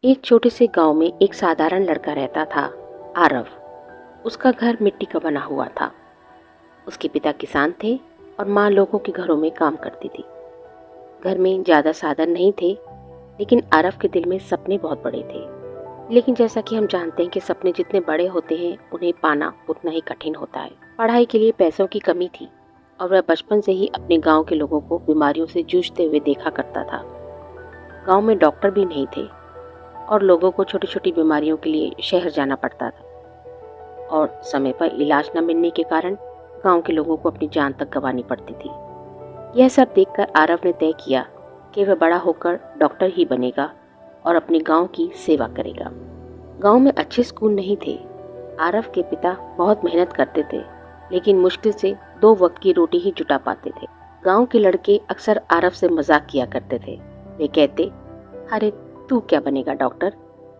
एक छोटे से गांव में एक साधारण लड़का रहता था, आरव। उसका घर मिट्टी का बना हुआ था। उसके पिता किसान थे और माँ लोगों के घरों में काम करती थी। घर में ज़्यादा साधन नहीं थे, लेकिन आरव के दिल में सपने बहुत बड़े थे। लेकिन जैसा कि हम जानते हैं कि सपने जितने बड़े होते हैं उन्हें पाना उतना ही कठिन होता है। पढ़ाई के लिए पैसों की कमी थी और वह बचपन से ही अपने गांव के लोगों को बीमारियों से जूझते हुए देखा करता था। गांव में डॉक्टर भी नहीं थे और लोगों को छोटी छोटी बीमारियों के लिए शहर जाना पड़ता था, और समय पर इलाज न मिलने के कारण गांव के लोगों को अपनी जान तक गंवानी पड़ती थी। यह सब देखकर आरव ने तय किया कि वह बड़ा होकर डॉक्टर ही बनेगा और अपने गांव की सेवा करेगा। गांव में अच्छे स्कूल नहीं थे। आरव के पिता बहुत मेहनत करते थे, लेकिन मुश्किल से 2 वक्त की रोटी ही जुटा पाते थे। गांव के लड़के अक्सर आरव से मजाक किया करते थे। वे कहते, अरे तू क्या बनेगा डॉक्टर,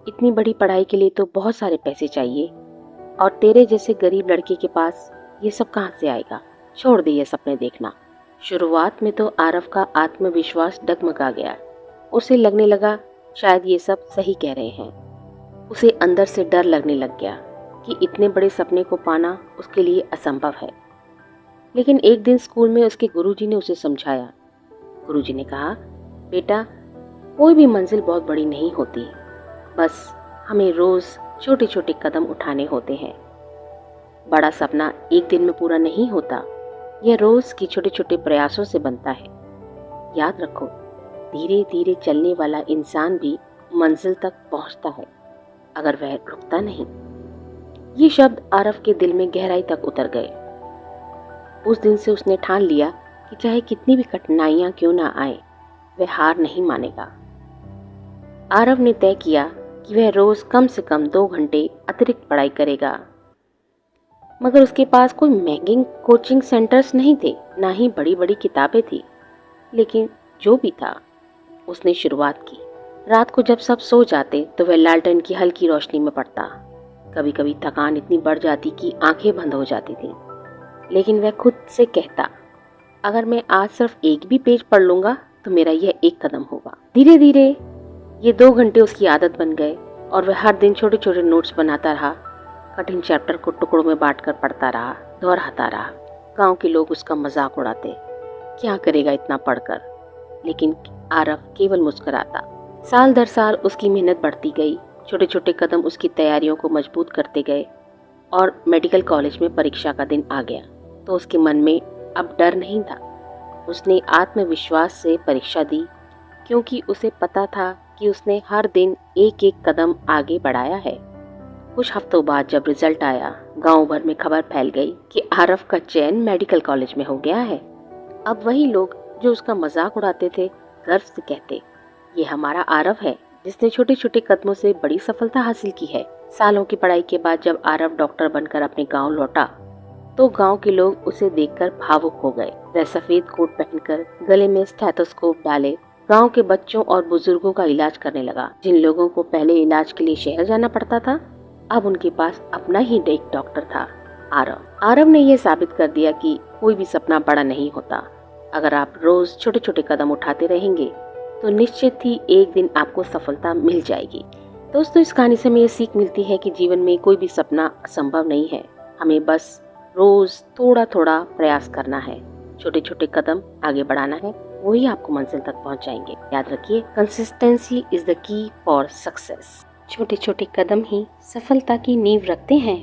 इतनी बड़ी पढ़ाई के लिए तो बहुत सारे पैसे चाहिए, और तेरे जैसे गरीब लड़के के पास ये सब कहाँ से आएगा, छोड़ दे ये सपने देखना। शुरुआत में तो आरव का आत्मविश्वास डगमगा गया। उसे लगने लगा शायद ये सब सही कह रहे हैं। उसे अंदर से डर लगने लग गया कि इतने बड़े सपने को पाना उसके लिए असंभव है। लेकिन एक दिन स्कूल में उसके गुरुजी ने उसे समझाया। गुरुजी ने कहा, बेटा, कोई भी मंजिल बहुत बड़ी नहीं होती, बस हमें रोज छोटे छोटे कदम उठाने होते हैं। बड़ा सपना एक दिन में पूरा नहीं होता, यह रोज की छोटे छोटे प्रयासों से बनता है। याद रखो, धीरे धीरे चलने वाला इंसान भी मंजिल तक पहुंचता है, अगर वह रुकता नहीं। ये शब्द आरव के दिल में गहराई तक उतर गए। उस दिन से उसने ठान लिया कि चाहे कितनी भी कठिनाइयां क्यों ना आए, वह हार नहीं मानेगा। आरव ने तय किया कि वह रोज कम से कम 2 घंटे अतिरिक्त पढ़ाई करेगा। मगर उसके पास कोई महंगे कोचिंग सेंटर्स नहीं थे, ना ही बड़ी बड़ी किताबें थी। लेकिन जो भी था, उसने शुरुआत की। रात को जब सब सो जाते तो वह लालटेन की हल्की रोशनी में पढ़ता। कभी कभी थकान इतनी बढ़ जाती कि आंखें बंद हो जाती थी, लेकिन वह खुद से कहता, अगर मैं आज सिर्फ एक भी पेज पढ़ लूंगा तो मेरा यह एक कदम होगा। धीरे धीरे ये 2 घंटे उसकी आदत बन गए और वह हर दिन छोटे छोटे नोट्स बनाता रहा। कठिन चैप्टर को टुकड़ों में बांटकर पढ़ता रहा, दोहराता रहा। गांव के लोग उसका मजाक उड़ाते, क्या करेगा इतना पढ़कर, लेकिन आरव केवल मुस्कुराता। साल दर साल उसकी मेहनत बढ़ती गई। छोटे छोटे कदम उसकी तैयारियों को मजबूत करते गए, और मेडिकल कॉलेज में परीक्षा का दिन आ गया तो उसके मन में अब डर नहीं था। उसने आत्मविश्वास से परीक्षा दी, क्योंकि उसे पता था कि उसने हर दिन एक एक कदम आगे बढ़ाया है। कुछ हफ्तों बाद जब रिजल्ट आया, गांव भर में खबर फैल गई कि आरव का चयन मेडिकल कॉलेज में हो गया है। अब वही लोग जो उसका मजाक उड़ाते थे गर्व से कहते, ये हमारा आरव है जिसने छोटे छोटे कदमों से बड़ी सफलता हासिल की है। सालों की पढ़ाई के बाद जब आरव डॉक्टर बनकर अपने गांव लौटा तो गांव के लोग उसे देखकर भावुक हो गए। वह सफेद कोट पहनकर गले में स्टेथोस्कोप डाले गांव के बच्चों और बुजुर्गों का इलाज करने लगा। जिन लोगों को पहले इलाज के लिए शहर जाना पड़ता था, अब उनके पास अपना ही एक डॉक्टर था, आरव ने यह साबित कर दिया कि कोई भी सपना बड़ा नहीं होता। अगर आप रोज छोटे छोटे कदम उठाते रहेंगे तो निश्चित ही एक दिन आपको सफलता मिल जाएगी। दोस्तों, इस कहानी से हमें ये सीख मिलती है कि जीवन में कोई भी सपना असंभव नहीं है। हमें बस रोज थोड़ा थोड़ा प्रयास करना है, छोटे छोटे कदम आगे बढ़ाना है, वही आपको मंजिल तक पहुंचाएंगे। याद रखिए, consistency is the key for success. छोटे छोटे कदम ही सफलता की नींव रखते हैं।